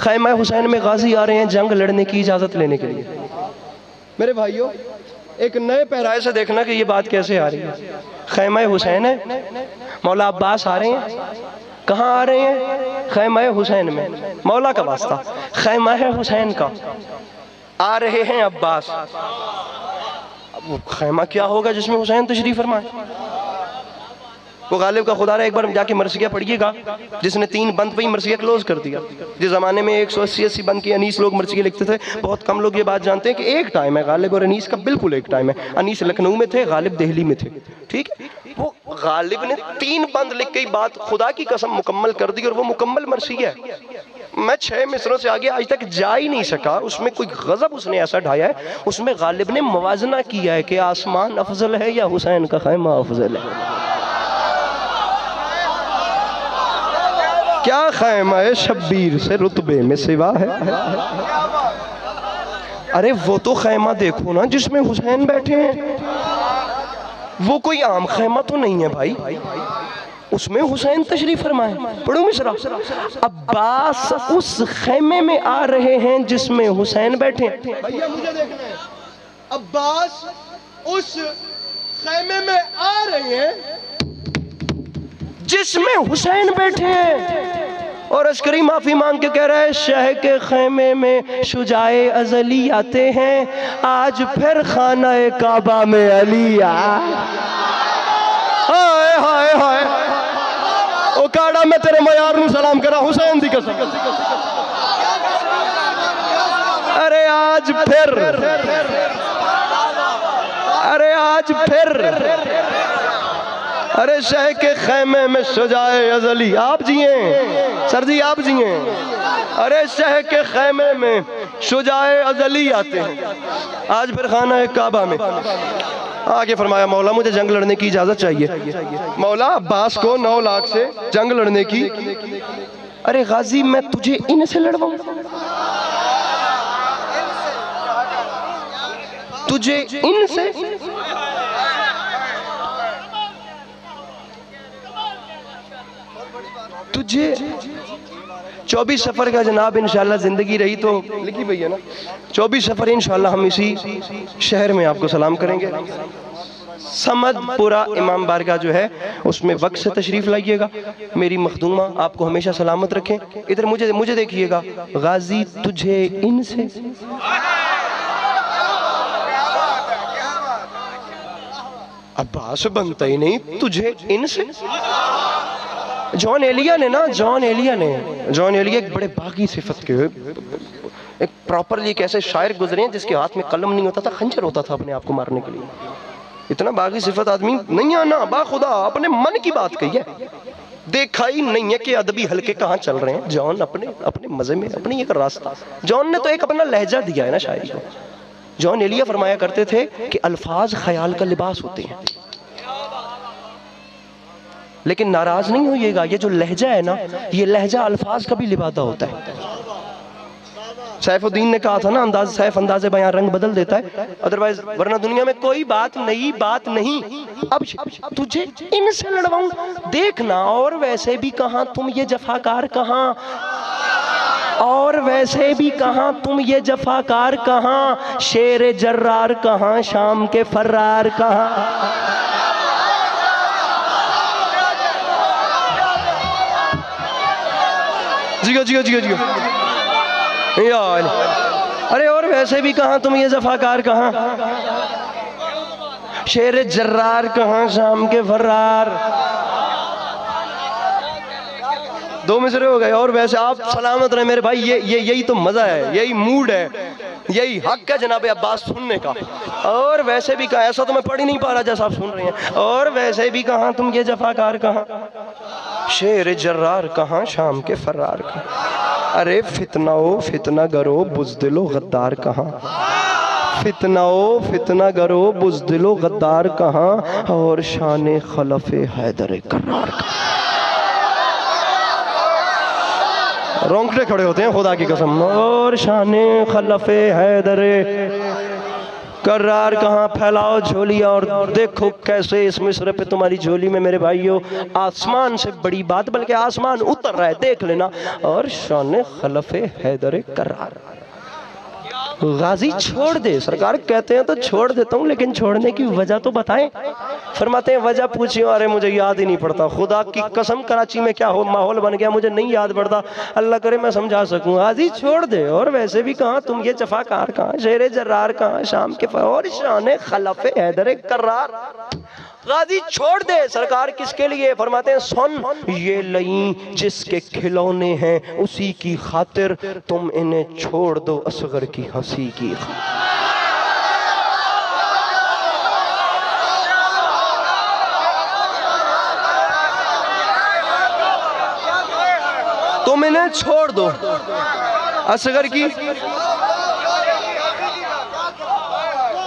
خیمہ حسین میں غازی آ رہے ہیں جنگ لڑنے کی اجازت لینے کے لیے۔ میرے بھائیوں ایک نئے پیرائے سے دیکھنا کہ یہ بات کیسے آ رہی ہے۔ خیمہ حسین ہے، مولا عباس آ رہے ہیں، کہاں آ رہے ہیں؟ خیمہ حسین میں، مولا کا واسطہ، خیمہ حسین کا، آ رہے ہیں عباس۔ وہ خیمہ کیا ہوگا جس میں حسین تشریف فرمائے؟ وہ غالب کا خدا رہا ایک بار جا کے مرثیہ پڑھیے گا، جس نے 3 بند پہ ہی مرثیہ کلوز کر دیا۔ جس زمانے میں 180 بند کی انیس لوگ مرثیہ لکھتے تھے، بہت کم لوگ یہ بات جانتے ہیں کہ ایک ٹائم ہے غالب اور انیس کا، بالکل ایک ٹائم ہے۔ انیس لکھنؤ میں تھے، غالب دہلی میں تھے، ٹھیک ہے؟ وہ غالب نے 3 بند لکھ کے بات خدا کی قسم مکمل کر دی، اور وہ مکمل مرثیہ ہے۔ میں 6 مصروں سے آگے آج تک جا ہی نہیں سکا، اس میں کوئی غضب اس نے ایسا ڈھایا ہے، اس میں غالب نے موازنہ کیا ہے کہ آسمان افضل ہے یا حسین کا خیمہ افضل ہے۔ کیا خیمہ شبیر سے رتبے میں سوا ہے؟ ارے وہ تو خیمہ دیکھو نا جس میں حسین بیٹھے ہیں، وہ کوئی عام خیمہ تو نہیں ہے بھائی، اس میں حسین تشریف فرمائے۔ پڑھو مصرع، عباس اس خیمے میں آ رہے ہیں جس میں حسین بیٹھے ہیں۔ بھائیہ مجھے دیکھنا ہے، عباس اس خیمے میں آ رہے ہیں جس میں حسین بیٹھے ہیں، اور عسکری معافی مانگ کے کہہ رہا ہے شہ کے خیمے میں شجاع ازلی آتے ہیں، آج پھر خانہ کعبہ میں علی ہائے ہائے ہائے، او کاڑا میں تیرے معیار نو سلام کرا حسین دی قسم، ارے آج پھر، ارے آج پھر، ارے شہ کے خیمے میں شجاع ازلی، آپ جیئیں سر جی آپ جیئیں، ارے شہ کے خیمے میں شجاع ازلی آتے ہیں، آج پھر خانہ کعبہ میں۔ آگے فرمایا مولا مجھے جنگ لڑنے کی اجازت چاہیے۔ مولا عباس کو 9 لاکھ سے جنگ لڑنے کی، ارے غازی میں تجھے ان سے لڑواؤں، تجھے ان سے، تجھے 24 سفر کا جناب انشاءاللہ زندگی رہی تو لکھی بھئی ہے نا، 24 سفر انشاءاللہ ہم اسی شہر میں آپ کو سلام کریں گے۔ سمد پورا امام بارگاہ جو ہے اس میں وقت سے تشریف لائیے گا، میری مخدومہ آپ کو ہمیشہ سلامت رکھیں۔ ادھر مجھے دیکھیے گا، غازی تجھے ان سے، عباس بنتا ہی نہیں، تجھے ان سے۔ جان ایلیا نے ایک بڑے باغی صفت کے، ایک پراپرلی ایک ایسے شاعر گزرے ہیں جس کے ہاتھ میں قلم نہیں ہوتا تھا، خنجر ہوتا تھا اپنے آپ کو مارنے کے لیے۔ اتنا باغی صفت آدمی نہیں آنا، با خدا اپنے من کی بات کہی ہے، دیکھا ہی نہیں ہے کہ ادبی حلقے کہاں چل رہے ہیں۔ جان اپنے مزے میں اپنی ایک راستہ، جان نے تو ایک اپنا لہجہ دیا ہے نا شاعری کو۔ جان ایلیا فرمایا کرتے تھے کہ الفاظ خیال کا لباس ہوتے ہیں، لیکن ناراض نہیں ہوئیے گا، یہ جو لہجہ ہے نا، یہ لہجہ الفاظ کا بھی لبادہ ہوتا ہے۔ سیف الدین نے کہا تھا نا سیف انداز بیان رنگ بدل دیتا ہے، ادروائز ورنہ دنیا میں کوئی بات نہیں۔ اب تجھے ان سے لڑواؤں، دیکھنا اور ویسے بھی کہاں تم یہ جفاکار کہاں، اور ویسے بھی کہاں تم یہ جفاکار کہاں، شیر جرار کہاں، شام کے فرار کہاں۔ جیو ارے اور ویسے بھی کہاں تم یہ جفاکار کہاں، شیر جرار کہاں، شام کے فرار۔ 2 مصرے ہو گئے، اور ویسے آپ سلامت رہے میرے بھائی، یہی تو مزہ ہے، یہی موڈ ہے، یہی حق ہے جناب عباس سننے کا۔ اور ویسے بھی کہاں، ایسا تو میں پڑھ ہی نہیں پا رہا جیسا آپ سن رہے ہیں، اور ویسے بھی کہاں تم یہ جفاکار کہاں، شیر جرار کہاں، شام کے فرار کہاں۔ ارے فتنہ و فتنہ گرو بزدل و غدار کہاں، فتنہ و فتنہ گرو بزدل و غدار کہاں، اور شان خلف حیدر کرار کہاں۔ رونگٹے کھڑے ہوتے ہیں خدا کی قسم، اور شان خلف حیدر کرار کہاں، پھیلاؤ جھولیاں اور دیکھو کیسے اس مصر پہ تمہاری جھولی میں میرے بھائیوں آسمان سے بڑی بات، بلکہ آسمان اتر رہا ہے، دیکھ لینا. اور شان خلف حیدر کرار. غازی چھوڑ دے، سرکار کہتے ہیں تو چھوڑ دیتا ہوں، لیکن چھوڑنے کی وجہ تو بتائیں. فرماتے ہیں وجہ پوچھی، ارے مجھے یاد ہی نہیں پڑتا، خدا کی قسم کراچی میں کیا ماحول بن گیا مجھے نہیں یاد پڑتا، اللہ کرے میں سمجھا سکوں. غازی چھوڑ دے. اور ویسے بھی کہاں تم یہ جفا کار کہاں، شیر جرار کہاں، شام کے اور شان خلف حیدر کرار. غازی چھوڑ دے. سرکار کس کے لیے؟ فرماتے ہیں سن یہ لئیں جس کے کھلونے ہیں اسی کی خاطر تم انہیں چھوڑ دو اصغر کی ہنسی کی خاطر. تم انہیں چھوڑ دو اصغر کی.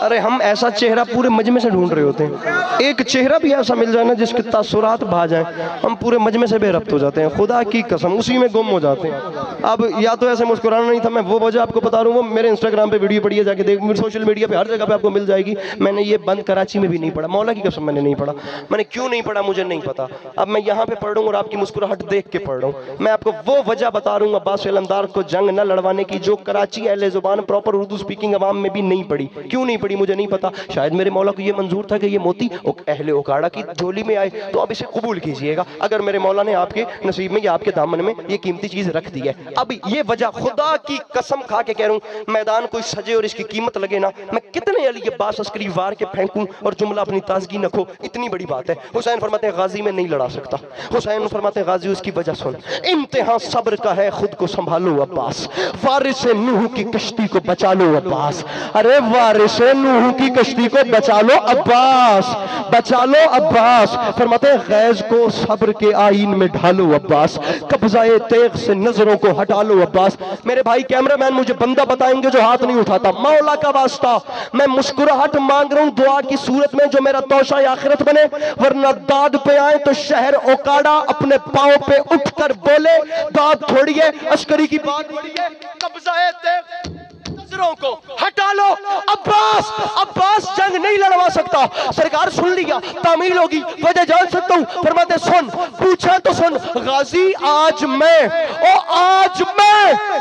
ارے ہم ایسا چہرہ پورے مجمع سے ڈھونڈ رہے ہوتے ہیں، ایک چہرہ بھی ایسا مل جائے نا جس کے تاثرات بھا جائیں، ہم پورے مجمع سے بے ربط ہو جاتے ہیں، خدا کی قسم اسی میں گم ہو جاتے ہیں. اب یا تو ایسے مسکرانا نہیں تھا، میں وہ وجہ آپ کو بتا رہا ہوں، وہ میرے انسٹاگرام پہ ویڈیو پڑھیے جا کے دیکھ، سوشل میڈیا پہ ہر جگہ پہ آپ کو مل جائے گی. میں نے یہ بند کراچی میں بھی نہیں پڑھا، مولا کی قسم میں نے نہیں پڑھا. میں نے کیوں نہیں پڑھا مجھے نہیں پتا، اب میں یہاں پہ پڑھ رہا ہوں اور آپ کی مسکراہٹ دیکھ کے پڑھ رہا ہوں. میں آپ کو وہ وجہ بتا رہا ہوں عباس علمدار کو جنگ نہ لڑوانے کی جو کراچی اہل زبان پراپر اردو سپیکنگ عوام میں بھی نہیں پڑھی. کیوں نہیں پڑھی مجھے نہیں پتا، شاید میرے مولا کو یہ منظور تھا کہ یہ موتی اہل اوکاڑا کی جھولی میں آئے تو اب اسے قبول کیجئے گا، اگر میرے مولا نے آپ کے نصیب میں یا آپ کے دامن میں یہ قیمتی چیز رکھ دی ہے. اب یہ وجہ خدا کی قسم کھا کے کہہ رہا ہوں، میدان کوئی سجے اور اس کی قیمت لگے نا، میں کتنے علی عباس عسکری وار کے پھینکوں اور جملہ اپنی تازگی نہ کھو، اتنی بڑی بات ہے. حسین فرماتے ہیں غازی میں نہیں لڑا سکتا. حسین فرماتے ہیں غازی اس کی وجہ سن، امتحان صبر کا ہے خود کو سنبھالو عباس، وارث نوح کی کشتی کو بچا لو عباس. ارے وارث نوح کی کشتی کو بچا لو عباس، بچا لو عباس. فرماتے ہیں غیظ کو صبر کے آئین میں ڈھالو عباس، قبضہ تیغ سے نظروں کو ہٹا لو عباس. میرے بھائی کیمرہ مین مجھے بندہ بتائیں گے جو ہاتھ نہیں اٹھاتا، مولا کا واسطہ میں مسکراہٹ مانگ رہا ہوں دعا کی صورت میں جو میرا توشہ آخرت بنے، ورنہ داد پہ آئے تو شہر اوکاڑا اپنے پاؤں پہ اٹھ کر بولے داد تھوڑی ہے عسکری کی بات بڑی ہے، قبضہ تیغ نظروں کو ہٹا لو عباس. عباس جنگ نہیں لڑوا سکتا. سرکار سن لیا، تعمیل ہوگی، وجہ جان سکتا ہوں. فرماتے سن، پوچھا تو سن، غازی آج میں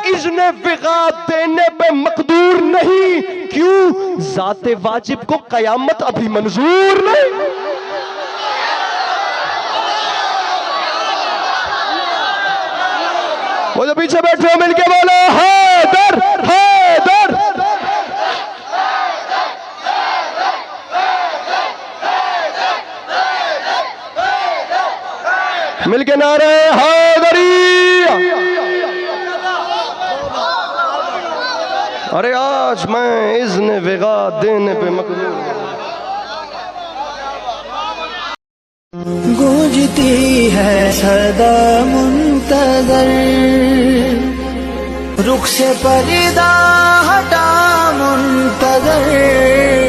اذن وغا دینے پہ مقدور نہیں. کیوں؟ ذات واجب کو قیامت ابھی منظور نہیں. وہ جو پیچھے بیٹھے ہو مل کے بولو حیدر حیدر. مل کے نعرہ حیدری. ارے آج میں اذن وغا دینے پہ مقدور. گونجتی ہے صدا منتظر، رخ سے پردہ ہٹا منتظر.